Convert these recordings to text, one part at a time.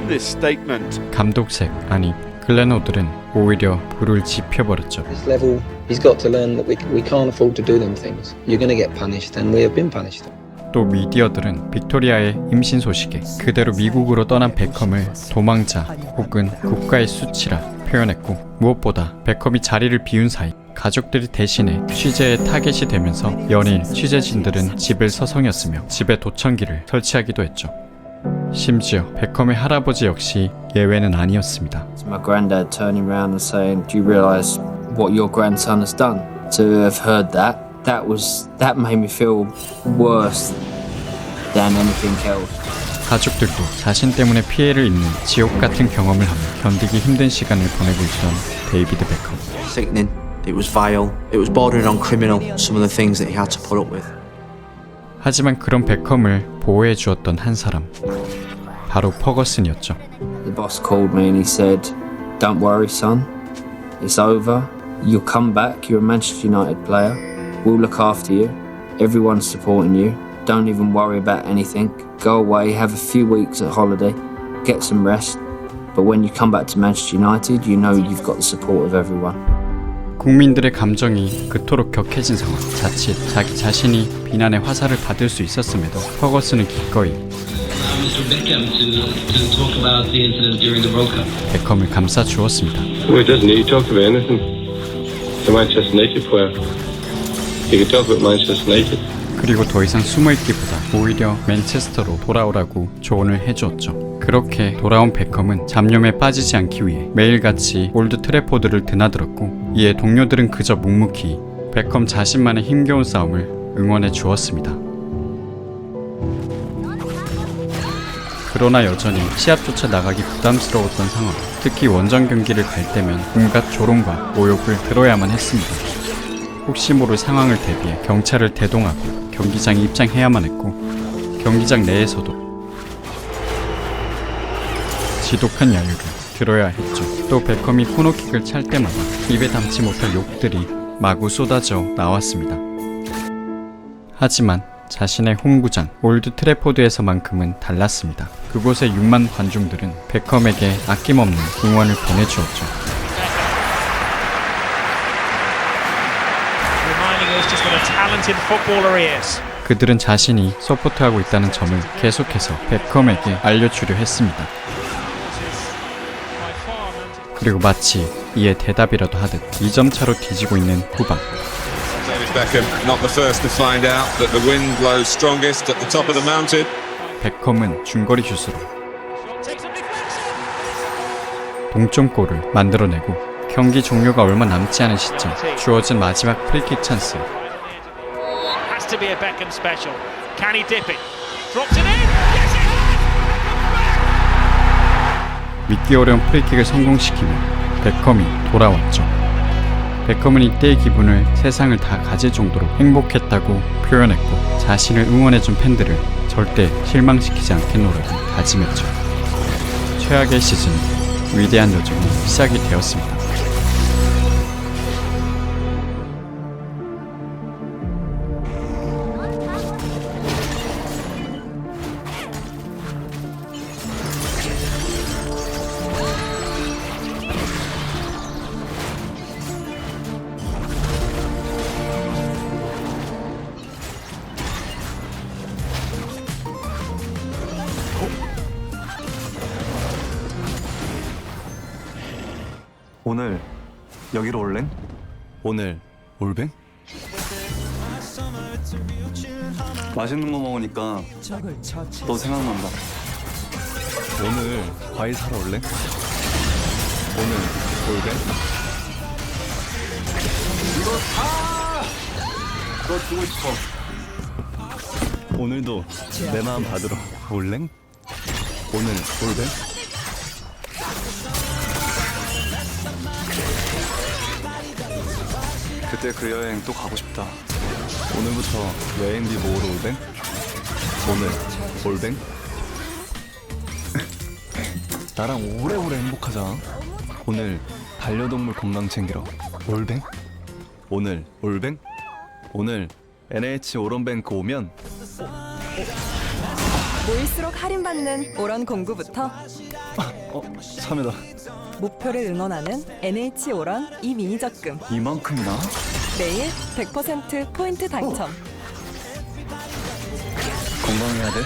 this statement. 감독색 아니 글렌호들은 오히려 불을 지펴버렸죠. This level, he's got to learn that we can't afford to do them things. You're going to get punished, and we have been punished. 또 미디어들은 빅토리아의 임신 소식에 그대로 미국으로 떠난 베컴을 도망자 혹은 국가의 수치라 표현했고, 무엇보다 베컴이 자리를 비운 사이 가족들이 대신에 취재의 타겟이 되면서 연일 취재진들은 집을 서성였으며 집에 도청기를 설치하기도 했죠. 심지어 베컴의 할아버지 역시 예외는 아니었습니다. My granddad turning around and saying, "Do you realise what your grandson has done?" To have heard that made me feel worse than anything else. 가족들도 자신 때문에 피해를 입는 지옥 같은 경험을 하며 견디기 힘든 시간을 보내고 있던 데이비드 베컴. Sickening. It was vile. It was bordering on criminal. Some of the things that he had to put up with. 하지만 그런 베컴을 보호해 주었던 한 사람, 바로 퍼거슨이었죠. The boss called me and he said, "Don't worry, son. It's over. You'll come back. You're a Manchester United player. We'll look after you. Everyone's supporting you. Don't even worry about anything. Go away, have a few weeks at holiday, get some rest. But when you come back to Manchester United, you know you've got the support of everyone." 국민들의 감정이 그토록 격해진 상황, 자칫 자기 자신이 비난의 화살을 받을 수 있었음에도 퍼거슨은 기꺼이 베컴을 감싸 주었습니다. Well, he doesn't need to talk about anything. The Manchester United player. He could talk about Manchester United. 그리고 더 이상 숨어있기보다 오히려 맨체스터로 돌아오라고 조언을 해주었죠. 그렇게 돌아온 베컴은 잡념에 빠지지 않기 위해 매일같이 올드 트래포드를 드나들었고, 이에 동료들은 그저 묵묵히 베컴 자신만의 힘겨운 싸움을 응원해 주었습니다. 그러나 여전히 시합조차 나가기 부담스러웠던 상황, 특히 원정 경기를 갈 때면 온갖 조롱과 모욕을 들어야만 했습니다. 혹시 모를 상황을 대비해 경찰을 대동하고 경기장에 입장해야만 했고, 경기장 내에서도 지독한 야유를 들어야 했죠. 또 베컴이 코너킥을 찰 때마다 입에 담지 못할 욕들이 마구 쏟아져 나왔습니다. 하지만 자신의 홈구장 올드 트래포드에서만큼은 달랐습니다. 그곳의 6만 관중들은 베컴에게 아낌없는 응원을 보내주었죠. 그들은 자신이 서포트하고 있다는 점을 계속해서 베컴에게 알려주려 했습니다. 그리고 마치 이에 대답이라도 하듯 2점 차로 뒤지고 있는 후반, Beckham, not the first to find out that the wind blows strongest at the top of the mountain. 베컴은 중거리 슛으로 동점골을 만들어내고, 경기 종료가 얼마 남지 않은 시점 주어진 마지막 프리킥 찬스. To be a Beckham special. Can he dip it? Drops it in. Yes, it has. 믿기 어려운 프리킥을 성공시키며 베컴이 돌아왔죠. 베컴은 이때의 기분을 세상을 다 가질 정도로 행복했다고 표현했고, 자신을 응원해준 팬들을 절대 실망시키지 않겠노라고 다짐했죠. 최악의 시즌, 위대한 여정이 시작이 되었습니다. 오늘 여기로 올래? 오늘 올뱅? 맛있는 거 먹으니까 너 생각난다. 오늘 과일 사러 올래? 오늘 올뱅? 이거 사! 너 주고 싶어. 오늘도 내 마음 받으러 올래? 오늘 올뱅? 그때 그 여행 또 가고 싶다. 오늘부터 여행비 모으러 올뱅? 오늘 올뱅? 나랑 오래오래 행복하자. 오늘 반려동물 건강 챙기러 올뱅? 오늘 올뱅? 오늘 NH 오런뱅크 오면 모일수록 할인받는 오런 공구부터 참외다. 목표를 응원하는 NH 오런 이 미니 적금. 이만큼이나? 매일 100% 포인트 당첨. 건강해야 돼.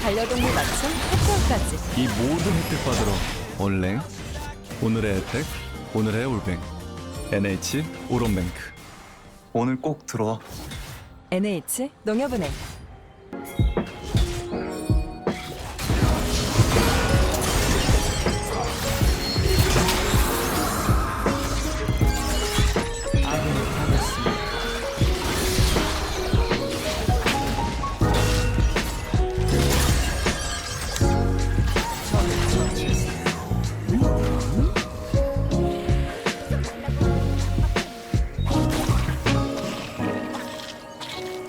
반려동물 맞춤 혜택까지. 이 모든 혜택 받으러 얼랭. 오늘의 혜택, 오늘의 올뱅. NH 오런뱅크. 오늘 꼭 들어와. NH 농협은행.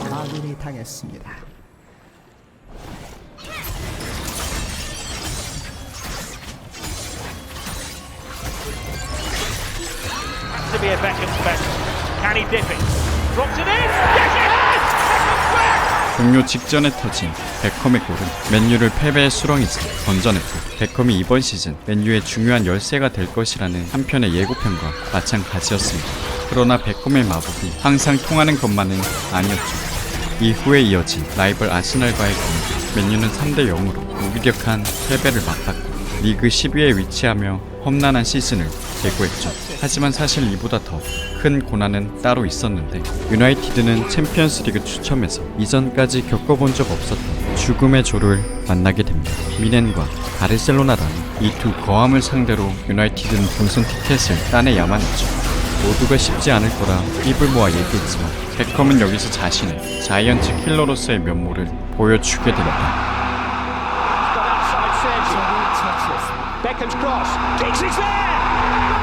아군이 당했습니다. Has to be a Beckham special. Can he dip it? Drops it in. Yes, he has. Beckham's back. 종료 직전에 터진 베컴의 골은 맨유를 패배의 수렁에서 건져냈고, 베컴이 이번 시즌 맨유의 중요한 열쇠가 될 것이라는 한편의 예고편과 마찬가지였습니다. 그러나 베컴의 마법이 항상 통하는 것만은 아니었죠. 이후에 이어진 라이벌 아스날과의 경기, 맨유는 3대0으로 무기력한 패배를 맛봤고 리그 10위에 위치하며 험난한 시즌을 예고했죠. 하지만 사실 이보다 더 큰 고난은 따로 있었는데, 유나이티드는 챔피언스리그 추첨에서 이전까지 겪어본 적 없었던 죽음의 조를 만나게 됩니다. 미넨과 바르셀로나라는 이 두 거함을 상대로 유나이티드는 본선 티켓을 따내야만 했죠. 모두가 쉽지 않을 거라 입을 모아 얘기했지만, 베컴은 여기서 자신의 자이언트 킬러로서의 면모를 보여주게 됩니다.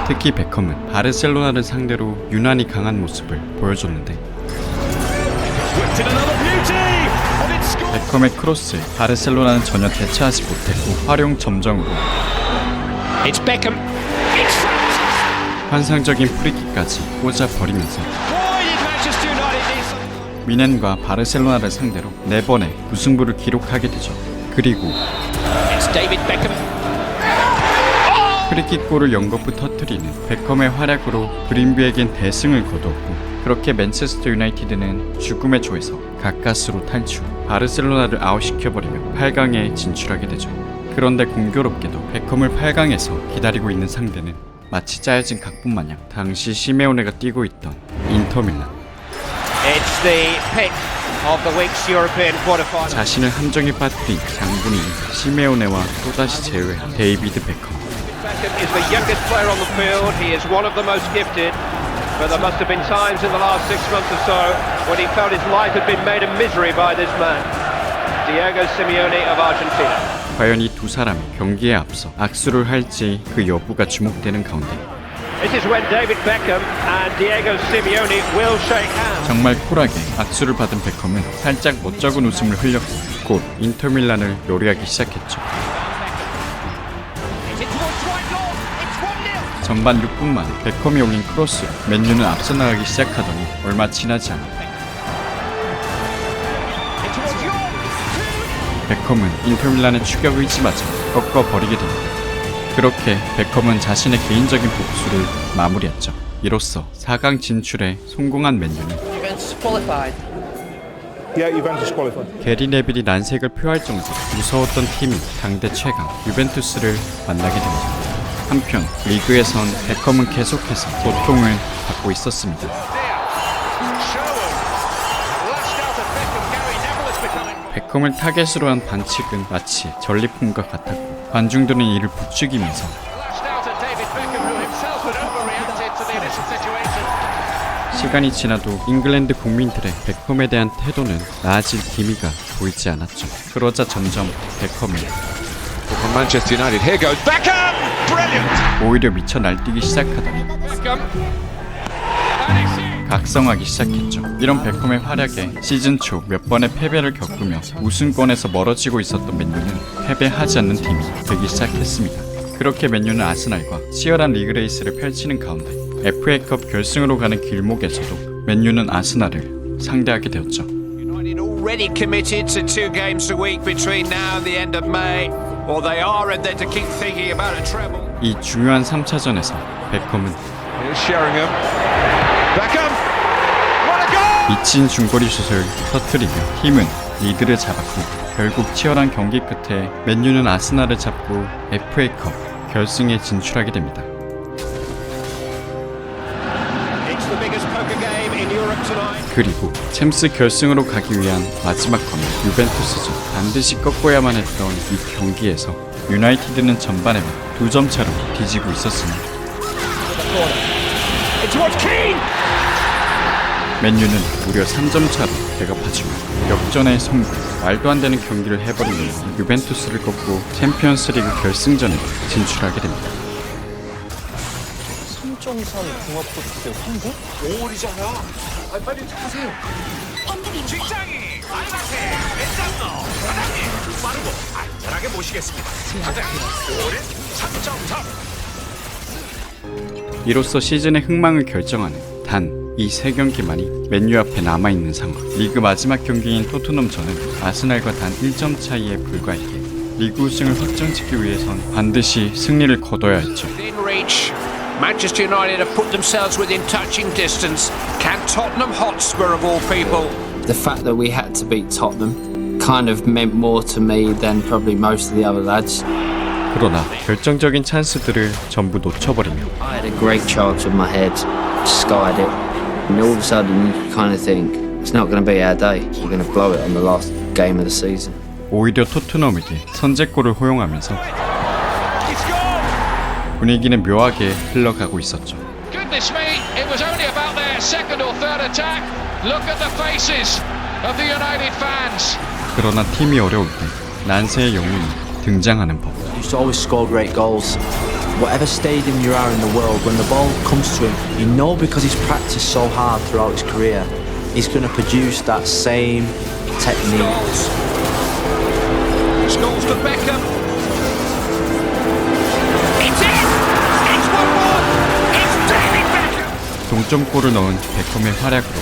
특히 베컴은 바르셀로나를 상대로 유난히 강한 모습을 보여줬는데, 베컴의 크로스에 바르셀로나는 전혀 대처하지 못했고 활용 점정으로 환상적인 프리킥까지 꽂아버리면서 미넨과 바르셀로나를 상대로 4번의 무승부를 기록하게 되죠. 그리고 프리킥골을 연거푸 터뜨리는 베컴의 활약으로 그린비에겐 대승을 거두었고, 그렇게 맨체스터 유나이티드는 죽음의 조에서 가까스로 탈출, 바르셀로나를 아웃시켜버리며 8강에 진출하게 되죠. 그런데 공교롭게도 베컴을 8강에서 기다리고 있는 상대는 마치 짜여진 각본 마냥 당시 시메오네가 뛰고 있던 인터밀란. 자신을 함정에 빠뜨린 장군인 시메오네와 또다시 제외한 데이비드 베컴. Beckham is the youngest player on the field. He is one of the most gifted. But there must have been times in the last 6 months or so when he felt his life had been made a misery by this man, Diego Simeone of Argentina. 과연 이 두 사람이 경기에 앞서 악수를 할지 그 여부가 주목되는 가운데, This is when David Beckham and Diego Simeone will shake hands. 정말 쿨하게 악수를 받은 베컴은 살짝 멋쩍은 웃음을 흘렸고 곧 인터밀란을 요리하기 시작했죠. 전반 6분 만에 베컴이 올린 크로스로 맨유는 앞서 나가기 시작하더니 얼마 지나지 않아 베컴은 인터밀란의 추격 의지마저 꺾어버리게 됩니다. 그렇게 베컴은 자신의 개인적인 복수를 마무리했죠. 이로써 4강 진출에 성공한 맨유는 게리 네빌이 난색을 표할 정도로 무서웠던 팀이 당대 최강 유벤투스를 만나게 됩니다. 한편 리그에선 베컴은 계속해서 고통을 받고 있었습니다. 베컴을 타겟으로 한 반칙은 마치 전리품과 같았고, 관중들은 이를 부추기면서 시간이 지나도 잉글랜드 국민들의 베컴에 대한 태도는 나아질 기미가 보이지 않았죠. 그러자 점점 베컴은 Manchester United. Here goes Beckham. Brilliant. 오히려 미쳐 날뛰기 시작하더니 각성하기 시작했죠. 이런 베컴의 활약에 시즌 초 몇 번의 패배를 겪으며 우승권에서 멀어지고 있었던 맨유는 패배하지 않는 팀이 되기 시작했습니다. 그렇게 맨유는 아스날과 치열한 리그 레이스를 펼치는 가운데 FA컵 결승으로 가는 길목에서도 맨유는 아스날을 상대하게 되었죠. United already committed to 2 games a week between now and the end of May. Well, they are, and they're to keep thinking about a treble. 이 중요한 3차전에서 베컴은 Here's Sheringham. Beckham. What a goal! 미친 중거리 슛을 터뜨리며 팀은 리드를 잡았고 결국 치열한 경기 끝에 맨유는 아스날을 잡고 FA컵 결승에 진출하게 됩니다. It's the biggest poker game in Europe tonight. 그리고 챔스 결승으로 가기 위한 마지막 관문 유벤투스전 반드시 꺾어야만 했던 이 경기에서 유나이티드는 전반에만 2점 차로 뒤지고 있었습니다. 맨유는 무려 3점 차로 배급하지만 역전의 성공, 말도 안 되는 경기를 해버리면서 유벤투스를 꺾고 챔피언스리그 결승전에 진출하게 됩니다. 3.3 종합코트 황금? 5월이잖아. 빨리 하세요. 직장이 알바세 맨장로 사장님 빠르고 안전하게 모시겠습니다. 사장님 올해 3.3. 이로써 시즌의 흥망을 결정하는 단 이 3경기만이 맨유 앞에 남아있는 상황. 리그 마지막 경기인 토트넘전은 아스날과 단 1점 차이에 불과했기에 리그 우승을 확정짓기 위해선 반드시 승리를 거둬야 했죠. Within reach. Manchester United have put themselves within touching distance. Can Tottenham Hotspur of all people? The fact that we had to beat Tottenham kind of meant more to me than probably most of the other lads. 그러나 결정적인 찬스들을 전부 놓쳐버리며 I had a great chance with my head, skied it, and all of a sudden you kind of think it's not going to be our day. We're going to blow it on the last game of the season. 오히려 토트넘에게 선제골을 허용하면서 분위기는 묘하게 흘러가고 있었죠. Goodness me, it was only about their second or third attack. Look at the faces of the United fans. 그러나 팀이 어려울 때 난세의 영웅이 등장하는 법. He used to always score great goals. Whatever stadium you are in the world, when the ball comes to him, you know because he's practiced so hard throughout his career, he's going to produce that same technique. Scores to Beckham. It's in! It's 1-1! It's David Beckham! 동점골을 넣은 베컴의 활약으로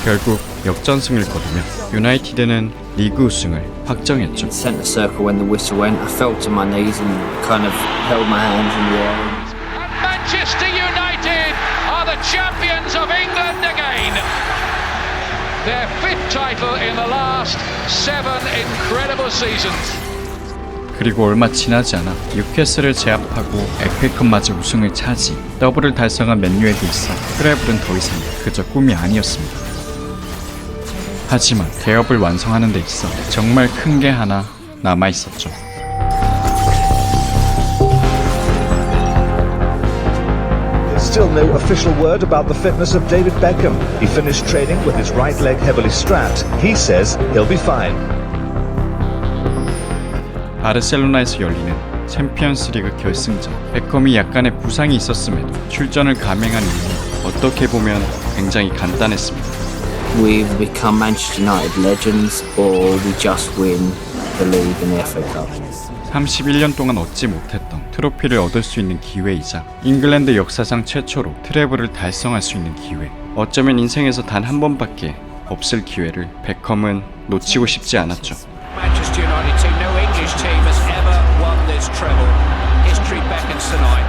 결국 역전승을 거두며 유나이티드는 리그 우승을 확정했죠. Centre circle when the whistle went, I fell to my knees and kind of held my hands in the air. And Manchester United are the champions of England again. Their fifth title in the last 7 incredible seasons. 그리고 얼마 지나지 않아 뉴캐슬을 제압하고 FA컵마저 우승을 차지, 더블을 달성한 맨유에게 있어 트래블은 더 이상 그저 꿈이 아니었습니다. 하지만 대업을 완성하는 데 있어 정말 큰 게 하나 남아있었죠. There's still no official word about the fitness of David Beckham. He finished training with his right leg heavily strapped. He says he'll be fine. 바르셀로나에서 열리는 챔피언스리그 결승전. 베컴이 약간의 부상이 있었음에도 출전을 감행한 이유는 어떻게 보면 굉장히 간단했습니다. We've become Manchester United legends, or we just win the league and the FA Cup. 31년 동안 얻지 못했던 트로피를 얻을 수 있는 기회이자 잉글랜드 역사상 최초로 트래블을 달성할 수 있는 기회. 어쩌면 인생에서 단 한 번밖에 없을 기회를 베컴은 놓치고 싶지 않았죠. Manchester United team, no English team has ever won this treble. History beckons tonight.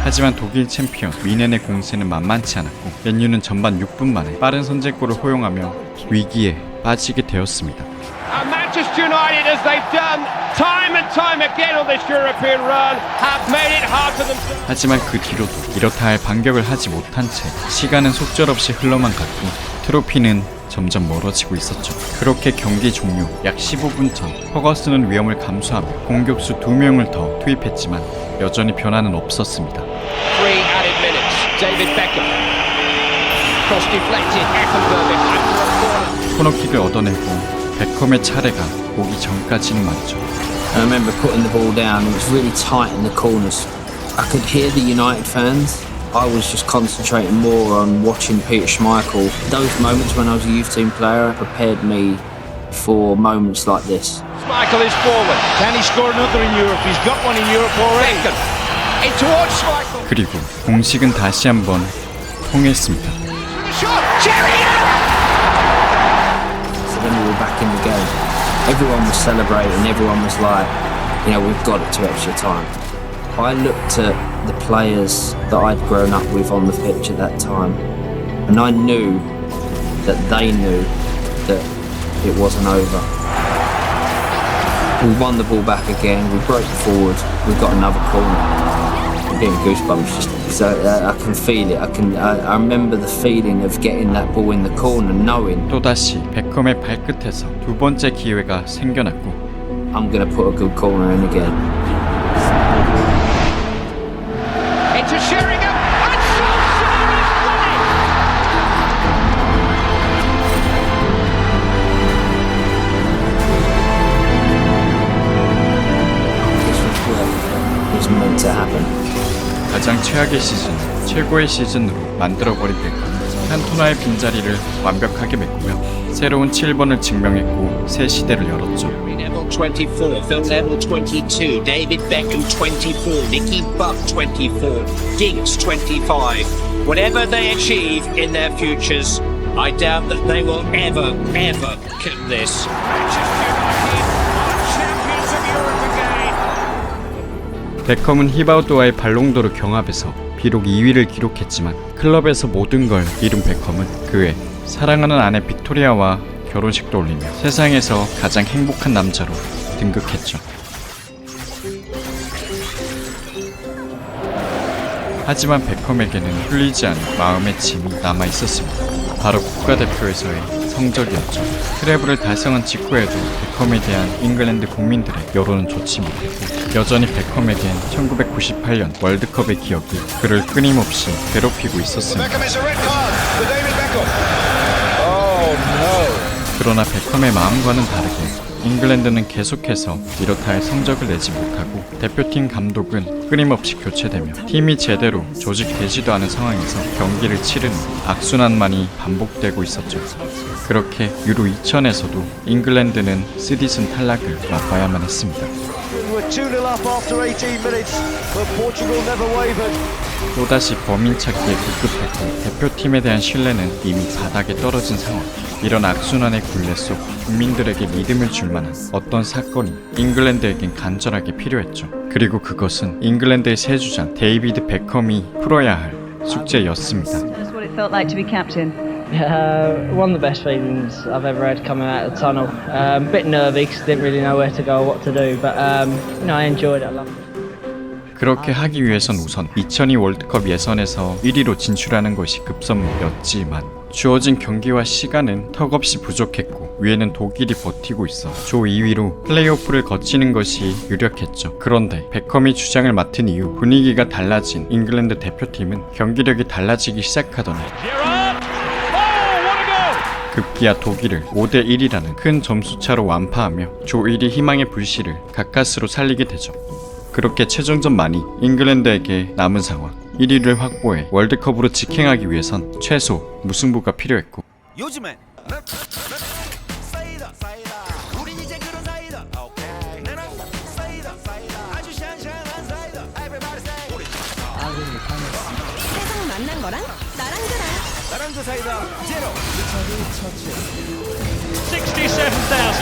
하지만 독일 챔피언 미넨의 공세는 만만치 않았고 맨유는 전반 6분 만에 빠른 선제골을 허용하며 위기에 빠지게 되었습니다. And Manchester United, as they've done time and time again on this European run, have made it hard for themselves. 하지만 그 뒤로도 이렇다 할 반격을 하지 못한 채 시간은 속절없이 흘러만 갔고 트로피는 점점 멀어지고 있었죠. 그렇게 경기 종료 약 15분 전 허거슨은 위험을 감수하며 공격수 2명을 더 투입했지만 여전히 변화는 없었습니다. 3 added minutes. David Beckham. Cross deflected. Effenberg behind for a corner. 코너킥을 얻어내고 베컴의 차례가 오기 전까지는 말이죠. I remember putting the ball down. It was really tight in the corners. I could hear the United fans. I was just concentrating more on watching Peter Schmeichel. Those moments when I was a youth team player prepared me for moments like this. Schmeichel is forward. Can he score another in Europe? He's got one in Europe already. Beckham. In towards Schmeichel. 그리고 공식은 다시 한번 통했습니다. Shot. Sheringham. So then we were back in the game. Everyone was celebrating. Everyone was like, you know, we've got it to extra time. I looked at the players that I'd grown up with on the pitch at that time, and I knew that they knew that it wasn't over. We won the ball back again, we broke forward, we got another corner. I'm getting goosebumps just so I can feel it. I remember the feeling of getting that ball in the corner, knowing 또다시 베컴의 발끝에서 두 번째 기회가 생겨났고 I'm gonna put a good corner in again. Into Sheringham, and Solskjaer has won it! This was what was meant to happen. 가장 최악의 시즌, 최고의 시즌으로 만들어버린 베컴은 칸토나의 빈자리를 완벽하게 메꾸며 새로운 7번을 증명했고 새 시대를 열었죠. Neville 24, Phil Neville 22, David Beckham 24, Nicky Butt 24, Giggs 25. Whatever they achieve in their futures, I doubt that they will ever become this. 베컴은 히바우드와의 발롱도르 경합에서 비록 2위를 기록했지만 클럽에서 모든 걸 이룬 베컴은 그의 사랑하는 아내 빅토리아와 결혼식도 올리며 세상에서 가장 행복한 남자로 등극했죠. 하지만 베컴에게는 풀리지 않은 마음의 짐이 남아 있었습니다. 바로 국가대표에서의 성적이었죠. 트래블을 달성한 직후에도 베컴에 대한 잉글랜드 국민들의 여론은 좋지 못했고 여전히 베컴에겐 1998년 월드컵의 기억이 그를 끊임없이 괴롭히고 있었습니다. 그러나 베컴의 마음과는 다르게 잉글랜드는 계속해서 이렇다 할 성적을 내지 못하고 대표팀 감독은 끊임없이 교체되며 팀이 제대로 조직되지도 않은 상황에서 경기를 치르는 악순환만이 반복되고 있었죠. 그렇게 유로 2000에서도 잉글랜드는 쓰디쓴 탈락을 맛봐야만 했습니다. 또다시 범인 찾기에 급급했고 대표팀에 대한 신뢰는 이미 바닥에 떨어진 상황. 이런 악순환의 굴레 속 국민들에게 믿음을 줄 만한 어떤 사건이 잉글랜드에겐 간절하게 필요했죠. 그리고 그것은 잉글랜드의 새 주장 데이비드 베컴이 풀어야 할 숙제였습니다. That's what it felt like to be captain. One of the best feelings I've ever had coming out of the tunnel. A bit nervy because didn't really know where to go or what to do, but you know, I enjoyed it. I loved it. 그렇게 하기 위해선 우선 2002 월드컵 예선에서 1위로 진출하는 것이 급선무였지만 주어진 경기와 시간은 턱없이 부족했고 위에는 독일이 버티고 있어 조 2위로 플레이오프를 거치는 것이 유력했죠. 그런데 베컴이 주장을 맡은 이후 분위기가 달라진 잉글랜드 대표팀은 경기력이 달라지기 시작하더니 급기야 독일을 5대1이라는 큰 점수차로 완파하며 조 1위 희망의 불씨를 가까스로 살리게 되죠. 그렇게 최종전만이 잉글랜드에게 남은 상황. 1위를 확보해 월드컵으로 직행하기 위해선 최소 무승부가 필요했고 요즘엔 사이다 우린 이제 그런 사이다 나는 사이다 아주 샹샹한 사이다 Everybody say 세상 만난 거랑 나랑 그 사이다 제로 67,000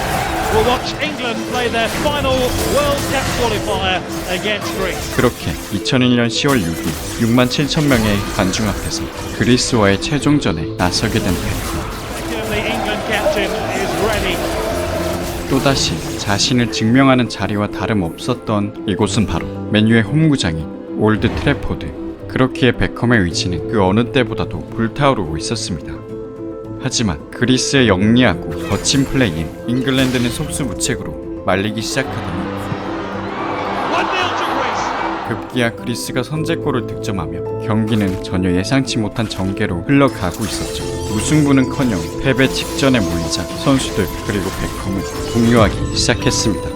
will watch England play their final World Cup qualifier against Greece. 그렇게 2001년 10월 6일 67,000명의 관중 앞에서 그리스와의 최종전에 나서게 된 베컴. The England captain is ready. 또다시 자신을 증명하는 자리와 다름없었던 이곳은 바로 맨유의 홈구장인 올드 트래포드. 그렇기에 베컴의 의지는 그 어느 때보다도 불타오르고 있었습니다. 하지만 그리스의 영리하고 거친 플레이인 잉글랜드는 속수무책으로 말리기 시작하더니 급기야 그리스가 선제골을 득점하며 경기는 전혀 예상치 못한 전개로 흘러가고 있었죠. 무승부는커녕 패배 직전에 몰리자 선수들 그리고 베컴은 동요하기 시작했습니다.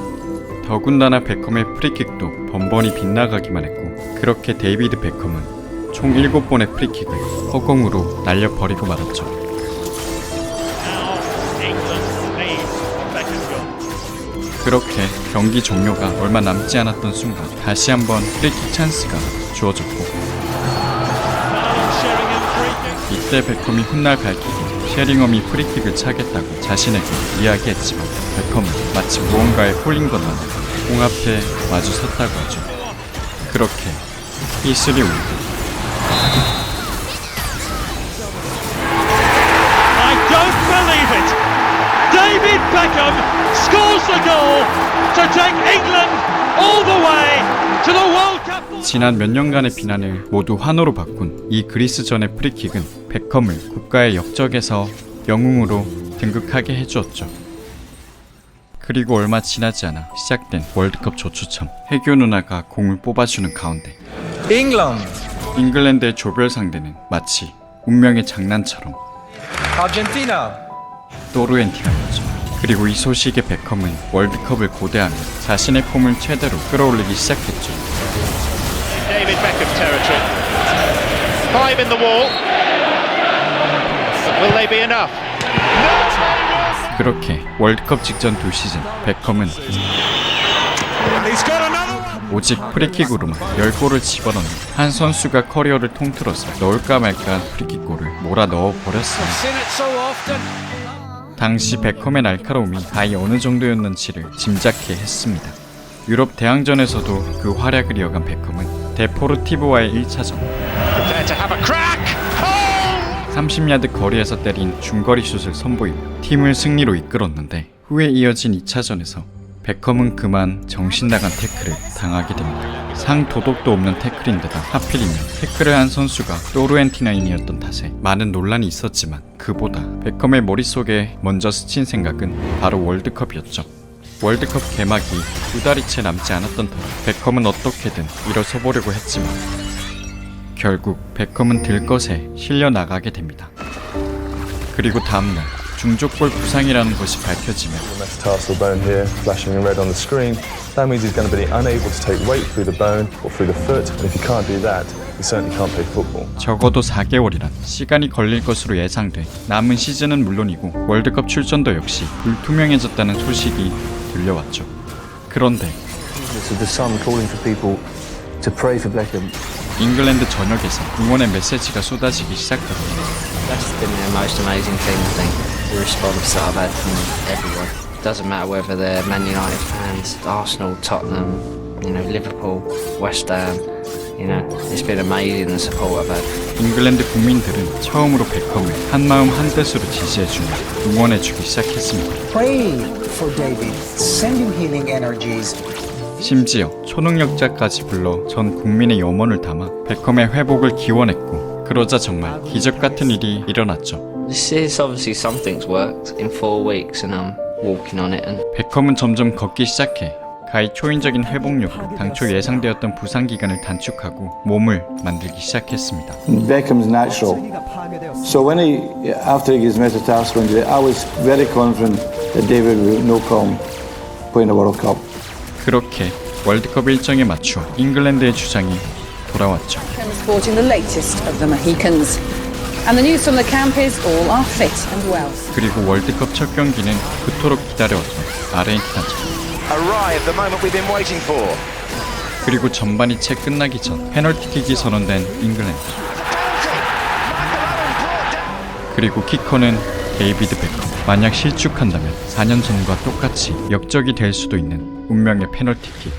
더군다나 베컴의 프리킥도 번번이 빗나가기만 했고 그렇게 데이비드 베컴은 총 7번의 프리킥을 허공으로 날려버리고 말았죠. 그렇게 경기 종료가 얼마 남지 않았던 순간 다시 한번 프리킥 찬스가 주어졌고 이때 베컴이 훗날 밝히기 셰링엄이 프리킥을 차겠다고 자신에게 이야기했지만 베컴은 마치 무언가에 홀린 것 마냥 공 앞에 마주 섰다고 하죠. 그렇게 E3 울고 I don't believe it! David Beckham scores the goal to take England all the way to the World Cup. 지난 몇 년간의 비난을 모두 환호로 바꾼 이 그리스전의 프리킥은 베컴을 국가의 역적에서 영웅으로 등극하게 해주었죠. 그리고 얼마 지나지 않아 시작된 월드컵 조추첨. 해교 누나가 공을 뽑아주는 가운데 잉글랜드의 조별 상대는 마치 운명의 장난처럼 아르헨티나. 또르헨티나였죠. 그리고 이 소식에 베컴은 월드컵을 고대하며 자신의 폼을 최대로 끌어올리기 시작했죠. David Beckham territory. 5 in the wall. Will they be enough? 그렇게 월드컵 직전 2시즌 베컴은 오직 프리킥으로만 10골을 집어넣는 한 선수가 커리어를 통틀어서 넣을까 말까한 프리킥골을 몰아 넣어버렸습니다. 당시 베컴의 날카로움이 다이 어느 정도였는지를 짐작케 했습니다. 유럽 대항전에서도 그 활약을 이어간 베컴은 데포르티보와의 1차전 30야드 거리에서 때린 중거리 슛을 선보이고 팀을 승리로 이끌었는데 후에 이어진 2차전에서 베컴은 그만 정신나간 태클을 당하게 됩니다. 상도덕도 없는 태클인데다 하필이면 태클을 한 선수가 또르헨티나인이었던 탓에 많은 논란이 있었지만 그보다 베컴의 머릿속에 먼저 스친 생각은 바로 월드컵이었죠. 월드컵 개막이 2달이 채 남지 않았던 터라 베컴은 어떻게든 일어서보려고 했지만 결국 베컴은 들것에 실려 나가게 됩니다. 그리고 다음날 중족골 부상이라는 것이 밝혀지면 metatarsal bone here, flashing in red on the screen. That means he's going to be unable to take weight through the bone or through the foot. And if he can't do that, he certainly can't play football. 적어도 4개월이란 시간이 걸릴 것으로 예상돼 남은 시즌은 물론이고 월드컵 출전도 역시 불투명해졌다는 소식이 들려왔죠. 그런데 The Sun calling for people to pray for Beckham. 잉글랜드 전역에서 응원의 메시지가 쏟아지기 시작하거든요. That's been the most amazing thing, I think. The response that I've had from everyone. Doesn't matter whether they're Man United fans, Arsenal, Tottenham, Liverpool, West Ham. It's been amazing the support I've had. 잉글랜드 국민들은 처음으로 베컴을 한마음 한뜻으로 지지해주며 응원해주기 시작했습니다. Pray for David. Send him healing energies. 심지어 초능력자까지 불러 전 국민의 염원을 담아 베컴의 회복을 기원했고 그러자 정말 기적 같은 일이 일어났죠. This is obviously something's worked in 4 weeks and I'm walking on it. And 베컴은 점점 걷기 시작해 가히 초인적인 회복력으로 당초 예상되었던 부상 기간을 단축하고 몸을 만들기 시작했습니다. Beckham's natural. So when after his metatarsal injury, I was very confident that David would no problem playing the World Cup. 그렇게 월드컵 일정에 맞추어 잉글랜드의 주장이 돌아왔죠. Sporting the latest of the Mohicans. And the news from the camp is all are fit and well. 그리고 월드컵 첫 경기는 그토록 기다려왔던 아르헨티나전. Arrive the moment we've been waiting for. 그리고 전반이 채 끝나기 전 페널티킥이 선언된 잉글랜드. 그리고 키커는 데이비드 베컴. 만약 실축한다면 4년 전과 똑같이 역적이 될 수도 있는 운명의 페널티킥.